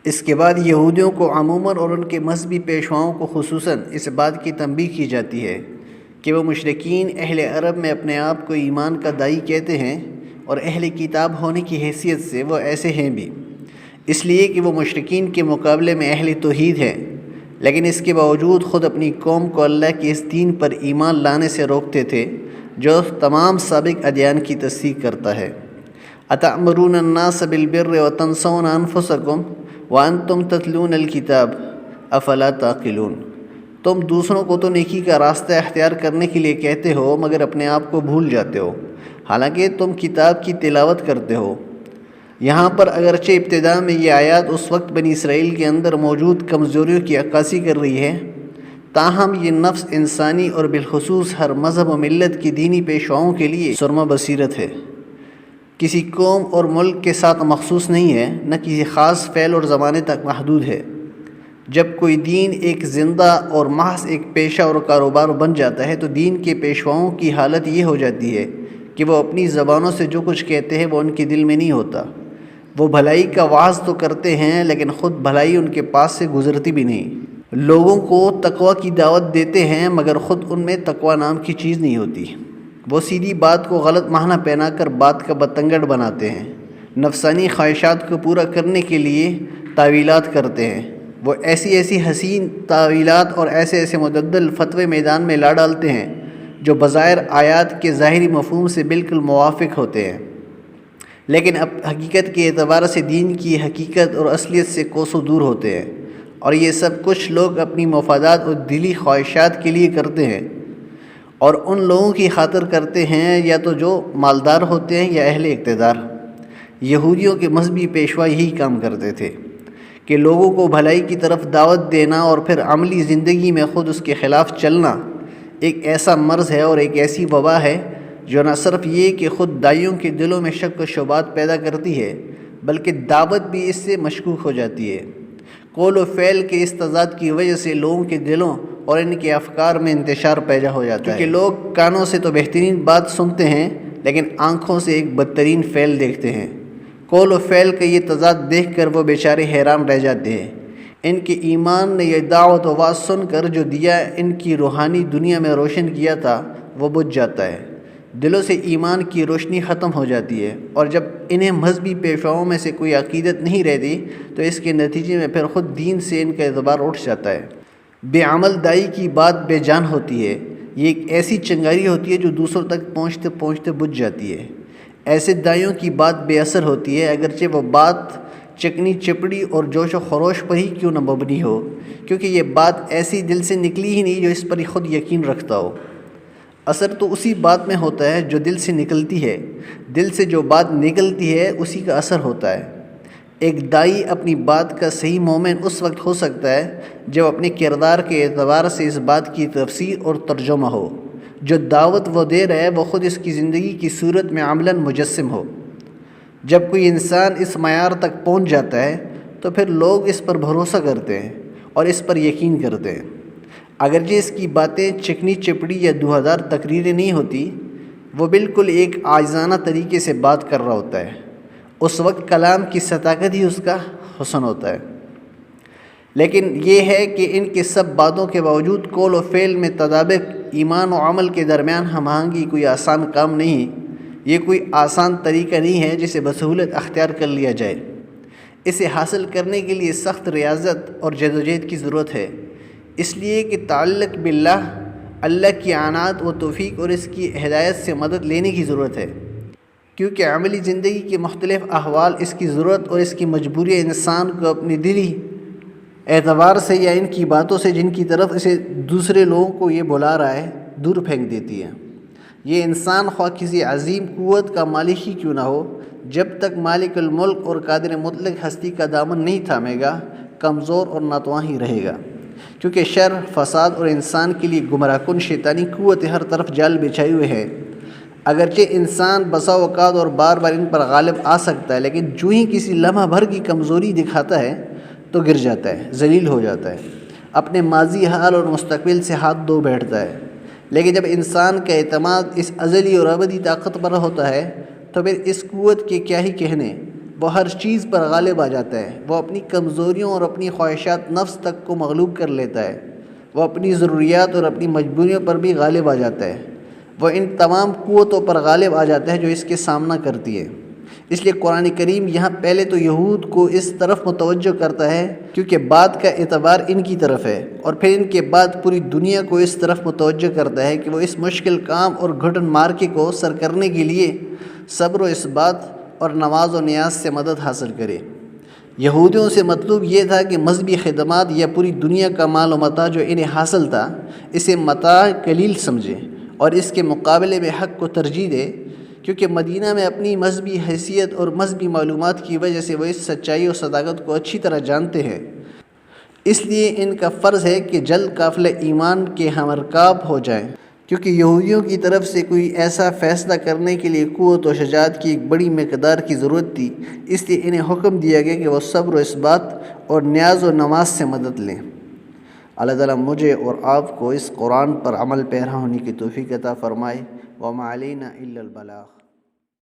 اس کے بعد یہودیوں کو عموماً اور ان کے مذہبی پیشواؤں کو خصوصاً اس بات کی تنبیہ کی جاتی ہے کہ وہ مشرکین اہل عرب میں اپنے آپ کو ایمان کا داعی کہتے ہیں اور اہل کتاب ہونے کی حیثیت سے وہ ایسے ہیں بھی، اس لیے کہ وہ مشرکین کے مقابلے میں اہل توحید ہیں، لیکن اس کے باوجود خود اپنی قوم کو اللہ کے اس دین پر ایمان لانے سے روکتے تھے جو تمام سابق ادیان کی تصدیق کرتا ہے۔ اتأمرون الناس بالبر وتنسون انفسکم وانتم تتلون الکتاب افلا تعقلون، تم دوسروں کو تو نیکی کا راستہ اختیار کرنے کے لیے کہتے ہو مگر اپنے آپ کو بھول جاتے ہو، حالانکہ تم کتاب کی تلاوت کرتے ہو۔ یہاں پر اگرچہ ابتداء میں یہ آیات اس وقت بنی اسرائیل کے اندر موجود کمزوریوں کی عکاسی کر رہی ہے، تاہم یہ نفس انسانی اور بالخصوص ہر مذہب و ملت کی دینی پیشواؤں کے لیے سرمہ بصیرت ہے، کسی قوم اور ملک کے ساتھ مخصوص نہیں ہے، نہ کسی خاص فعل اور زمانے تک محدود ہے۔ جب کوئی دین ایک زندہ اور محض ایک پیشہ اور کاروبار بن جاتا ہے تو دین کے پیشواؤں کی حالت یہ ہو جاتی ہے کہ وہ اپنی زبانوں سے جو کچھ کہتے ہیں وہ ان کے دل میں نہیں ہوتا، وہ بھلائی کا وعظ تو کرتے ہیں لیکن خود بھلائی ان کے پاس سے گزرتی بھی نہیں، لوگوں کو تقوی کی دعوت دیتے ہیں مگر خود ان میں تقوی نام کی چیز نہیں ہوتی، وہ سیدھی بات کو غلط معنی پہنا کر بات کا بتنگڑ بناتے ہیں، نفسانی خواہشات کو پورا کرنے کے لیے تعویلات کرتے ہیں، وہ ایسی حسین تعویلات اور ایسے مدلل فتوے میدان میں لا ڈالتے ہیں جو بظاہر آیات کے ظاہری مفہوم سے بالکل موافق ہوتے ہیں، لیکن اب حقیقت کے اعتبار سے دین کی حقیقت اور اصلیت سے کوسوں دور ہوتے ہیں، اور یہ سب کچھ لوگ اپنی مفادات اور دلی خواہشات کے لیے کرتے ہیں، اور ان لوگوں کی خاطر کرتے ہیں یا تو جو مالدار ہوتے ہیں یا اہل اقتدار۔ یہودیوں کے مذہبی پیشوا یہی کام کرتے تھے کہ لوگوں کو بھلائی کی طرف دعوت دینا اور پھر عملی زندگی میں خود اس کے خلاف چلنا ایک ایسا مرض ہے اور ایک ایسی وبا ہے جو نہ صرف یہ کہ خود دائیوں کے دلوں میں شک و شبہات پیدا کرتی ہے بلکہ دعوت بھی اس سے مشکوک ہو جاتی ہے۔ قول و فعل کے اس تضاد کی وجہ سے لوگوں کے دلوں اور ان کے افکار میں انتشار پیدا ہو جاتا ہے، کیونکہ لوگ کانوں سے تو بہترین بات سنتے ہیں لیکن آنکھوں سے ایک بدترین فعل دیکھتے ہیں۔ قول و فعل کا یہ تضاد دیکھ کر وہ بیچارے حیران رہ جاتے ہیں، ان کے ایمان نے یہ دعوت و واعظ سن کر جو دیا ان کی روحانی دنیا میں روشن کیا تھا وہ بجھ جاتا ہے، دلوں سے ایمان کی روشنی ختم ہو جاتی ہے، اور جب انہیں مذہبی پیشواؤں میں سے کوئی عقیدت نہیں رہتی تو اس کے نتیجے میں پھر خود دین سے ان کا اعتبار اٹھ جاتا ہے۔ بے عمل دائی کی بات بے جان ہوتی ہے، یہ ایک ایسی چنگاری ہوتی ہے جو دوسروں تک پہنچتے پہنچتے بجھ جاتی ہے۔ ایسے دائیوں کی بات بے اثر ہوتی ہے اگرچہ وہ بات چکنی چپڑی اور جوش و خروش پر ہی کیوں نہ مبنی ہو، کیونکہ یہ بات ایسی دل سے نکلی ہی نہیں جو اس پر خود یقین رکھتا ہو۔ اثر تو اسی بات میں ہوتا ہے جو دل سے نکلتی ہے، دل سے جو بات نکلتی ہے اسی کا اثر ہوتا ہے۔ ایک دائی اپنی بات کا صحیح مومن اس وقت ہو سکتا ہے جب اپنے کردار کے اعتبار سے اس بات کی تفسیر اور ترجمہ ہو، جو دعوت وہ دے رہا ہے وہ خود اس کی زندگی کی صورت میں عملاً مجسم ہو۔ جب کوئی انسان اس معیار تک پہنچ جاتا ہے تو پھر لوگ اس پر بھروسہ کرتے ہیں اور اس پر یقین کرتے ہیں، اگرچہ اس کی باتیں چکنی چپڑی یا دھواں تقریریں نہیں ہوتی، وہ بالکل ایک عاجزانہ طریقے سے بات کر رہا ہوتا ہے، اس وقت کلام کی صداقت ہی اس کا حسن ہوتا ہے۔ لیکن یہ ہے کہ ان کے سب باتوں کے باوجود قول و فعل میں تطابق، ایمان و عمل کے درمیان ہم آہنگی کوئی آسان کام نہیں، یہ کوئی آسان طریقہ نہیں ہے جسے بسہولت اختیار کر لیا جائے، اسے حاصل کرنے کے لیے سخت ریاضت اور جدوجہد کی ضرورت ہے، اس لیے کہ تعلق باللہ، اللہ کی عنایت و توفیق اور اس کی ہدایت سے مدد لینے کی ضرورت ہے، کیونکہ عملی زندگی کے مختلف احوال اس کی ضرورت اور اس کی مجبوری انسان کو اپنی دلی اعتبار سے یا ان کی باتوں سے جن کی طرف اسے دوسرے لوگوں کو یہ بلا رہا ہے دور پھینک دیتی ہے۔ یہ انسان خواہ کسی عظیم قوت کا مالک ہی کیوں نہ ہو، جب تک مالک الملک اور قادر مطلق ہستی کا دامن نہیں تھامے گا کمزور اور ناتواں ہی رہے گا، کیونکہ شر، فساد اور انسان کے لیے گمراہ کن شیطانی قوت ہر طرف جال بچھائے ہوئے ہیں۔ اگرچہ انسان بسا اوقات اور بار بار ان پر غالب آ سکتا ہے، لیکن جو ہی کسی لمحہ بھر کی کمزوری دکھاتا ہے تو گر جاتا ہے، ذلیل ہو جاتا ہے، اپنے ماضی حال اور مستقبل سے ہاتھ دھو بیٹھتا ہے۔ لیکن جب انسان کا اعتماد اس ازلی اور ابدی طاقت پر ہوتا ہے تو پھر اس قوت کے کیا ہی کہنے، وہ ہر چیز پر غالب آ جاتا ہے، وہ اپنی کمزوریوں اور اپنی خواہشات نفس تک کو مغلوب کر لیتا ہے، وہ اپنی ضروریات اور اپنی مجبوریوں پر بھی غالب آ جاتا ہے، وہ ان تمام قوتوں پر غالب آ جاتا ہے جو اس کے سامنا کرتی ہے۔ اس لیے قرآن کریم یہاں پہلے تو یہود کو اس طرف متوجہ کرتا ہے کیونکہ بات کا اعتبار ان کی طرف ہے، اور پھر ان کے بعد پوری دنیا کو اس طرف متوجہ کرتا ہے کہ وہ اس مشکل کام اور گھٹن مارکے کو سر کرنے کے لیے صبر و اثبات اور نماز و نیاز سے مدد حاصل کرے۔ یہودیوں سے مطلوب یہ تھا کہ مذہبی خدمات یا پوری دنیا کا مال و متاع جو انہیں حاصل تھا اسے متاع قلیل سمجھے اور اس کے مقابلے میں حق کو ترجیح دے، کیونکہ مدینہ میں اپنی مذہبی حیثیت اور مذہبی معلومات کی وجہ سے وہ اس سچائی اور صداقت کو اچھی طرح جانتے ہیں۔ اس لیے ان کا فرض ہے کہ جلد قافلہ ایمان کے ہمرکاب ہو جائیں، کیونکہ یہودیوں کی طرف سے کوئی ایسا فیصلہ کرنے کے لیے قوت و شجاعت کی ایک بڑی مقدار کی ضرورت تھی، اس لیے انہیں حکم دیا گیا کہ وہ صبر و اثبات اور نیاز و نماز سے مدد لیں۔ اللہ تعالیٰ مجھے اور آپ کو اس قرآن پر عمل پیرا ہونے کی توفیق عطا فرمائے۔ وما علینا الا البلاغ۔